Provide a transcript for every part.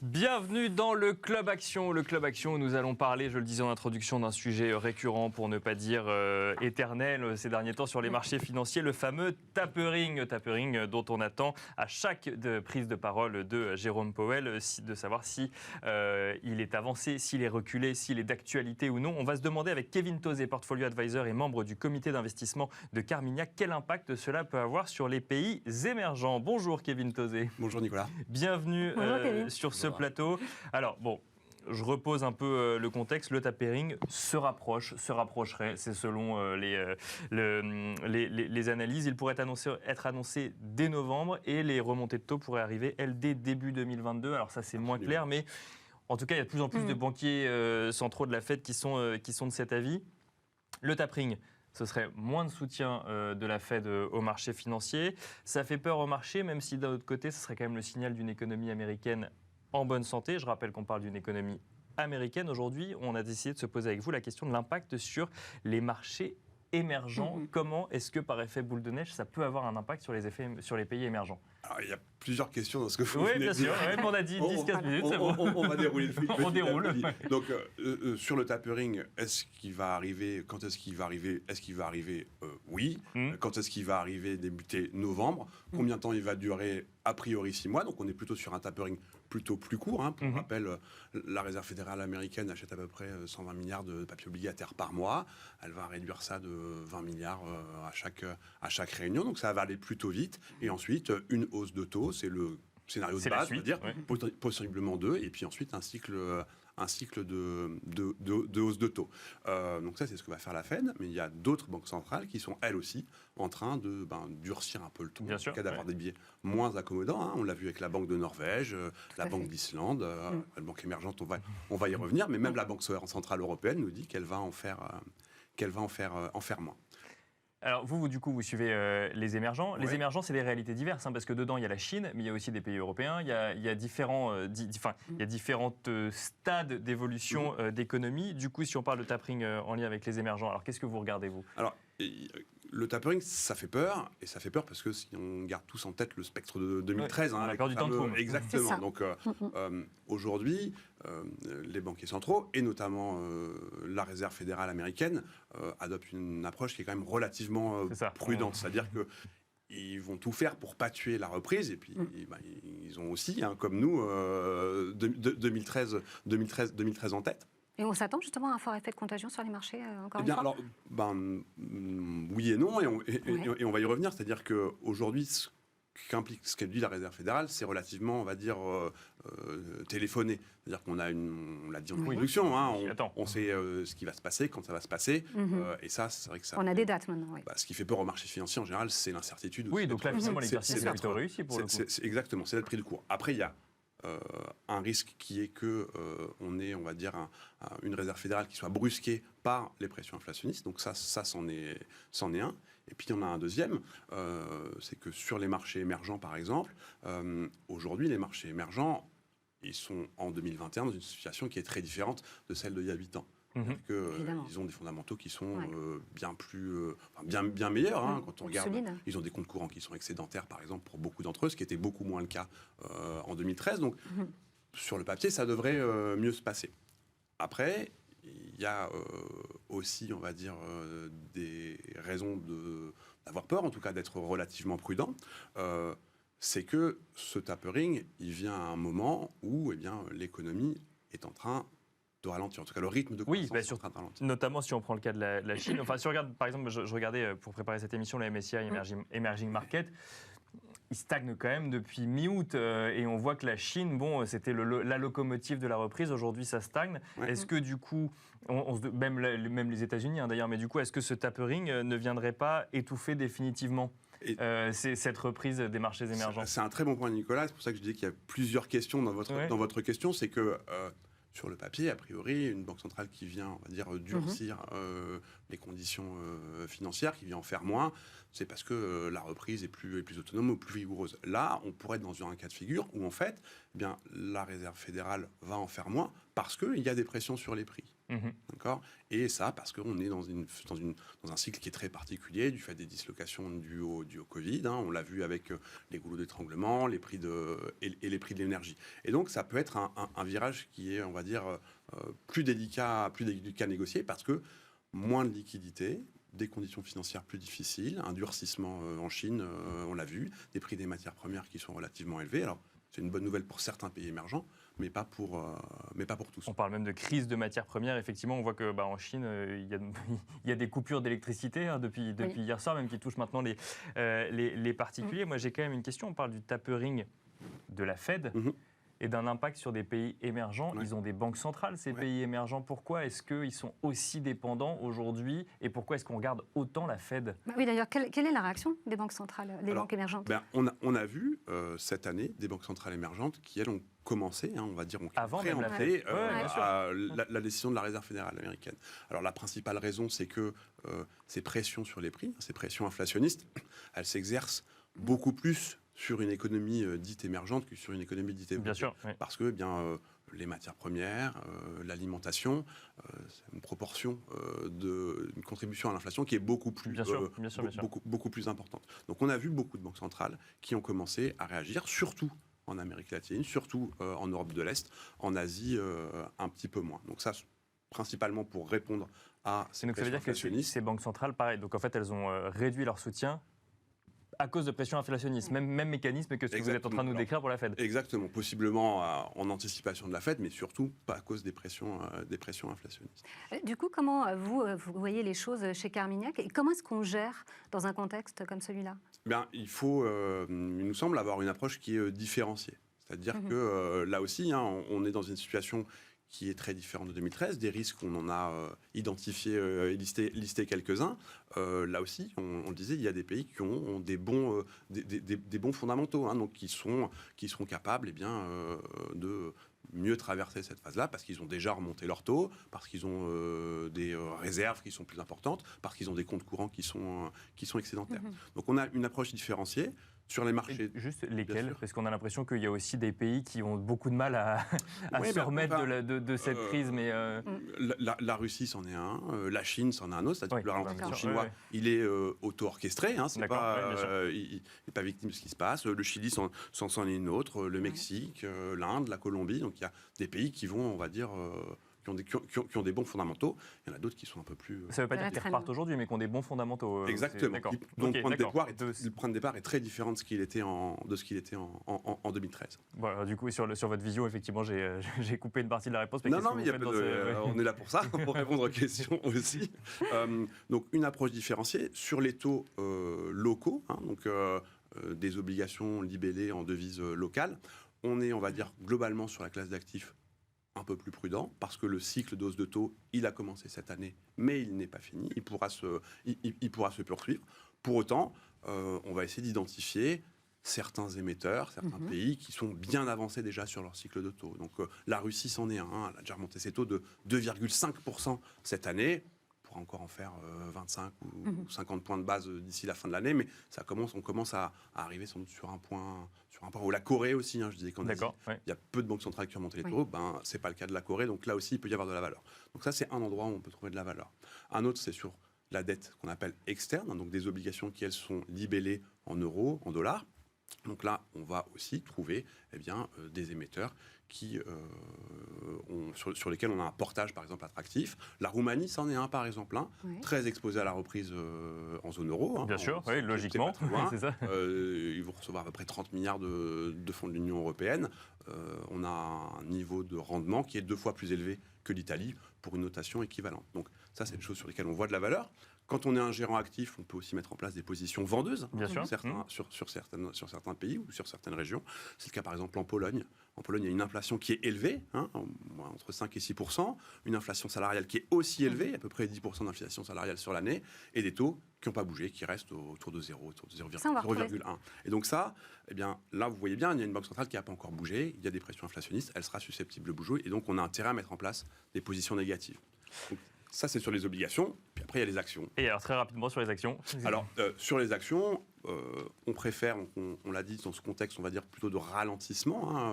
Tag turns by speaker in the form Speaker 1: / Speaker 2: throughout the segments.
Speaker 1: Bienvenue dans le Club Action. Le Club Action où nous allons parler, je le disais en introduction, d'un sujet récurrent, pour ne pas dire éternel, ces derniers temps sur les marchés financiers, le fameux tapering. Tapering dont on attend à chaque prise de parole de Jérôme Powell de savoir si il est avancé, s'il est reculé, s'il est d'actualité ou non. On va se demander avec Kevin Tozé, portfolio advisor et membre du comité d'investissement de Carmignac, quel impact cela peut avoir sur les pays émergents. Bonjour Kevin Tozé.
Speaker 2: Bonjour Nicolas.
Speaker 1: Bienvenue sur ce plateau. Alors bon, je repose un peu le contexte. Le tapering se rapprocherait, c'est selon les analyses. Il pourrait être annoncé dès novembre et les remontées de taux pourraient arriver, elles, dès début 2022. Alors ça, c'est moins clair, mais en tout cas, il y a de plus en plus de banquiers centraux de la Fed qui sont de cet avis. Le tapering, ce serait moins de soutien de la Fed au marché financier. Ça fait peur au marché, même si d'un autre côté, ce serait quand même le signal d'une économie américaine en bonne santé. Je rappelle qu'on parle d'une économie américaine. Aujourd'hui, on a décidé de se poser avec vous la question de l'impact sur les marchés émergents. Comment est-ce que, par effet boule de neige, ça peut avoir un impact sur les pays émergents?
Speaker 2: Alors, il y a plusieurs questions dans ce que vous
Speaker 1: venez
Speaker 2: de dire.
Speaker 1: Oui, bien sûr. Ouais, on a dit 10-15 minutes, c'est bon.
Speaker 2: On va dérouler le fil.
Speaker 1: On déroule.
Speaker 2: Donc, sur le tapering, est-ce qu'il va arriver? Quand est-ce qu'il va arriver? Est-ce qu'il va arriver? Oui. Quand est-ce qu'il va arriver? Débuter novembre. Combien de temps il va durer? A priori 6 mois. Donc, on est plutôt sur un tapering plutôt plus court. Pour rappel, la Réserve fédérale américaine achète à peu près 120 milliards de papiers obligataires par mois. Elle va réduire ça de 20 milliards à chaque réunion. Donc, ça va aller plutôt vite. Et ensuite, une hausse de taux, c'est le scénario de base, on va dire, possiblement 2, et puis ensuite un cycle de hausse de taux. Donc ça, c'est ce que va faire la Fed, mais il y a d'autres banques centrales qui sont, elles aussi, en train de durcir un peu le taux, en tout cas d'avoir des billets moins accommodants. On l'a vu avec la Banque de Norvège, la Banque d'Islande, la Banque émergente, on va y revenir, mais même la Banque centrale européenne nous dit qu'elle va en faire moins.
Speaker 1: Alors vous, du coup, vous suivez les émergents. Les émergents, c'est des réalités diverses, parce que dedans, il y a la Chine, mais il y a aussi des pays européens. Il y a différents stades d'évolution d'économie. Du coup, si on parle de tapering en lien avec les émergents, alors qu'est-ce que vous regardez, vous?
Speaker 2: Alors, le tapering, ça fait peur, et ça fait peur parce que si on garde tous en tête le spectre de 2013,
Speaker 1: on a peur du temps de fou.
Speaker 2: Exactement. Donc aujourd'hui, les banquiers centraux, et notamment la Réserve fédérale américaine, adoptent une approche qui est quand même relativement prudente. C'est-à-dire que ils vont tout faire pour pas tuer la reprise, et puis ils ont aussi, comme nous, 2013 en tête.
Speaker 3: Et on s'attend justement à un fort effet de contagion sur les marchés, encore une fois?
Speaker 2: Alors, oui et non, et on va y revenir. C'est-à-dire qu'aujourd'hui, ce qu'elle dit la Réserve fédérale, c'est relativement, on va dire, téléphoné. C'est-à-dire qu'on a on l'a dit en introduction, on sait ce qui va se passer, quand ça va se passer, et ça, c'est vrai que ça...
Speaker 3: On a des dates maintenant,
Speaker 2: ce qui fait peur au marché financier, en général, c'est l'incertitude.
Speaker 1: Oui, donc là, finalement, l'exercice est plutôt réussi pour le coup.
Speaker 2: Exactement, c'est le prix du cours. Après, il y a un risque qui est que on ait, on va dire, une réserve fédérale qui soit brusquée par les pressions inflationnistes. Donc ça c'en est un. Et puis il y en a un deuxième, c'est que sur les marchés émergents, par exemple, aujourd'hui, les marchés émergents, ils sont en 2021 dans une situation qui est très différente de celle d'il y a 8 ans. Ils ont des fondamentaux qui sont bien meilleurs. Quand on regarde, ils ont des comptes courants qui sont excédentaires, par exemple, pour beaucoup d'entre eux, ce qui était beaucoup moins le cas en 2013. Donc, sur le papier, ça devrait mieux se passer. Après, il y a aussi, on va dire, des raisons d'avoir peur, en tout cas d'être relativement prudent. C'est que ce tapering, il vient à un moment où l'économie est en train de ralentir. En tout cas, le rythme de croissance est en train de ralentir.
Speaker 1: Notamment si on prend le cas de la Chine. Enfin, si on regarde, par exemple, je regardais pour préparer cette émission, le MSCI Emerging Market, il stagne quand même depuis mi-août. Et on voit que la Chine, c'était la locomotive de la reprise. Aujourd'hui, ça stagne. Est-ce que du coup, même les États-Unis d'ailleurs, mais du coup, est-ce que ce tapering ne viendrait pas étouffer définitivement cette reprise des marchés émergents?
Speaker 2: C'est un très bon point, Nicolas. C'est pour ça que je dis qu'il y a plusieurs questions dans votre question. C'est que sur le papier, a priori, une banque centrale qui vient, on va dire, durcir les conditions financières, qui vient en faire moins, c'est parce que la reprise est plus autonome ou plus vigoureuse. Là, on pourrait être dans un cas de figure où, en fait, la Réserve fédérale va en faire moins parce qu'il y a des pressions sur les prix. D'accord. Et ça, parce qu'on est dans un cycle qui est très particulier, du fait des dislocations dues au Covid. On l'a vu avec les goulots d'étranglement, les prix les prix de l'énergie. Et donc, ça peut être un virage qui est, on va dire, plus délicat à négocier, parce que moins de liquidités, des conditions financières plus difficiles, un durcissement en Chine, on l'a vu, des prix des matières premières qui sont relativement élevés. Alors, c'est une bonne nouvelle pour certains pays émergents, mais pas pour tous.
Speaker 1: On parle même de crise de matières premières. Effectivement, on voit que en Chine, il y a des coupures d'électricité depuis hier soir, même qui touchent maintenant les particuliers. Moi, j'ai quand même une question. On parle du tapering de la Fed. Et d'un impact sur des pays émergents. Ils ont des banques centrales, ces pays émergents. Pourquoi est-ce qu'ils sont aussi dépendants aujourd'hui et pourquoi est-ce qu'on regarde autant la Fed ?
Speaker 3: Oui, d'ailleurs, quelle est la réaction des banques centrales, des banques émergentes ?
Speaker 2: On a vu cette année des banques centrales émergentes qui, elles, ont commencé, on va dire,
Speaker 1: avant même
Speaker 2: la décision de la Réserve fédérale américaine. Alors la principale raison, c'est que ces pressions sur les prix, ces pressions inflationnistes, elles s'exercent beaucoup plus sur une économie dite émergente que sur une économie dite émergente.
Speaker 1: Bien sûr, oui.
Speaker 2: Parce que les matières premières, l'alimentation, c'est une proportion une contribution à l'inflation qui est beaucoup plus importante. Donc on a vu beaucoup de banques centrales qui ont commencé à réagir, surtout en Amérique latine, surtout en Europe de l'Est, en Asie un petit peu moins. Donc ça, principalement pour répondre à ces pressions inflationnistes.
Speaker 1: Ça veut dire que ces banques centrales, pareil, donc en fait elles ont réduit leur soutien à cause de pression inflationniste, même mécanisme que ce que vous êtes en train de nous décrire pour la Fed.
Speaker 2: Exactement, possiblement en anticipation de la Fed, mais surtout pas à cause des pressions inflationnistes.
Speaker 3: Du coup, comment vous voyez les choses chez Carmignac et comment est-ce qu'on gère dans un contexte comme celui-là ?
Speaker 2: Il faut, il nous semble, avoir une approche qui est différenciée. C'est-à-dire que là aussi, on est dans une situation qui est très différente de 2013. Des risques, on en a identifié et listé quelques-uns. Là aussi, on le disait, il y a des pays qui ont des bons fondamentaux, donc qui seront capables de mieux traverser cette phase-là, parce qu'ils ont déjà remonté leur taux, parce qu'ils ont des réserves qui sont plus importantes, parce qu'ils ont des comptes courants qui sont excédentaires. Donc on a une approche différenciée. Sur les marchés.
Speaker 1: Et juste lesquels ? Parce qu'on a l'impression qu'il y a aussi des pays qui ont beaucoup de mal à se remettre de cette crise. Mais
Speaker 2: la Russie, c'en est un. La Chine, c'en est un autre. C'est-à-dire que le ralentissement chinois, il est auto-orchestré. Il n'est pas victime de ce qui se passe. Le Chili, c'en est une autre. Le Mexique, l'Inde, la Colombie. Donc il y a des pays qui vont, on va dire... Qui ont des bons fondamentaux. Il y en a d'autres qui sont un peu plus...
Speaker 1: Ça ne veut pas dire qu'ils repartent aujourd'hui, mais qui ont des bons fondamentaux.
Speaker 2: Exactement. Donc le point de départ est très différent de ce qu'il était en 2013.
Speaker 1: Voilà, du coup, sur votre visio, effectivement, j'ai coupé une partie de la réponse.
Speaker 2: Mais on est là pour ça, pour répondre aux questions aussi. Donc une approche différenciée sur les taux locaux, des obligations libellées en devises locales. On est, on va dire, globalement sur la classe d'actifs un peu plus prudent, parce que le cycle d'hausse de taux, il a commencé cette année, mais il n'est pas fini, il pourra se poursuivre. Pour autant, on va essayer d'identifier certains émetteurs, certains pays qui sont bien avancés déjà sur leur cycle de taux. Donc la Russie c'en est un, elle a déjà remonté ses taux de 2,5% cette année, on pourra encore en faire 25 ou 50 points de base d'ici la fin de l'année, mais on commence à arriver sans doute sur un point où la Corée aussi, je disais qu'en Asie, il y a peu de banques centrales qui ont monté les taux, c'est pas le cas de la Corée, donc là aussi il peut y avoir de la valeur. Donc ça c'est un endroit où on peut trouver de la valeur. Un autre c'est sur la dette qu'on appelle externe, donc des obligations qui elles sont libellées en euros, en dollars. Donc là, on va aussi trouver des émetteurs sur lesquels on a un portage, par exemple, attractif. La Roumanie, c'en est un, par exemple, très exposé à la reprise en zone euro.
Speaker 1: Bien sûr, logiquement. C'est ça.
Speaker 2: Ils vont recevoir à peu près 30 milliards de fonds de l'Union européenne. On a un niveau de rendement qui est 2 fois plus élevé que l'Italie pour une notation équivalente. Donc ça, c'est des choses sur lesquelles on voit de la valeur. Quand on est un gérant actif, on peut aussi mettre en place des positions vendeuses sur certains pays ou sur certaines régions. C'est le cas par exemple en Pologne. En Pologne, il y a une inflation qui est élevée, entre 5 et 6%, une inflation salariale qui est aussi élevée, à peu près 10% d'inflation salariale sur l'année, et des taux qui n'ont pas bougé, qui restent autour de 0, autour de 0,1. Et donc ça, là, vous voyez bien, il y a une banque centrale qui n'a pas encore bougé, il y a des pressions inflationnistes, elle sera susceptible de bouger, et donc on a intérêt à mettre en place des positions négatives. Donc, Ça, c'est sur les obligations. Puis après, il y a les actions.
Speaker 1: Et alors, très rapidement, sur les actions.
Speaker 2: Alors, sur les actions, on préfère, on l'a dit dans ce contexte, on va dire plutôt de ralentissement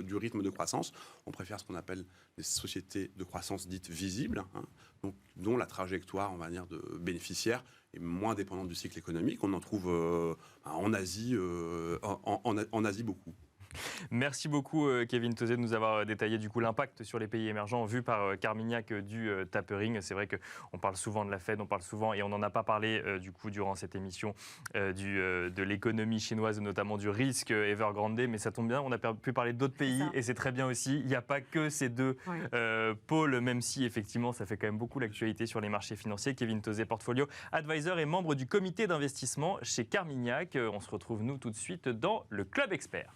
Speaker 2: du rythme de croissance. On préfère ce qu'on appelle des sociétés de croissance dites visibles, donc, dont la trajectoire, on va dire, de bénéficiaires est moins dépendante du cycle économique. On en trouve en Asie, en Asie beaucoup.
Speaker 1: Merci beaucoup Kevin Tauzet de nous avoir détaillé du coup l'impact sur les pays émergents vu par Carmignac du tapering. C'est vrai qu'on parle souvent de la Fed, on parle souvent, et on n'en a pas parlé du coup durant cette émission de l'économie chinoise, notamment du risque Evergrande, mais ça tombe bien, on a pu parler d'autres pays et c'est très bien aussi. Il n'y a pas que ces deux pôles, même si effectivement ça fait quand même beaucoup l'actualité sur les marchés financiers. Kevin Tauzet, portfolio advisor et membre du comité d'investissement chez Carmignac. On se retrouve nous tout de suite dans le Club Expert.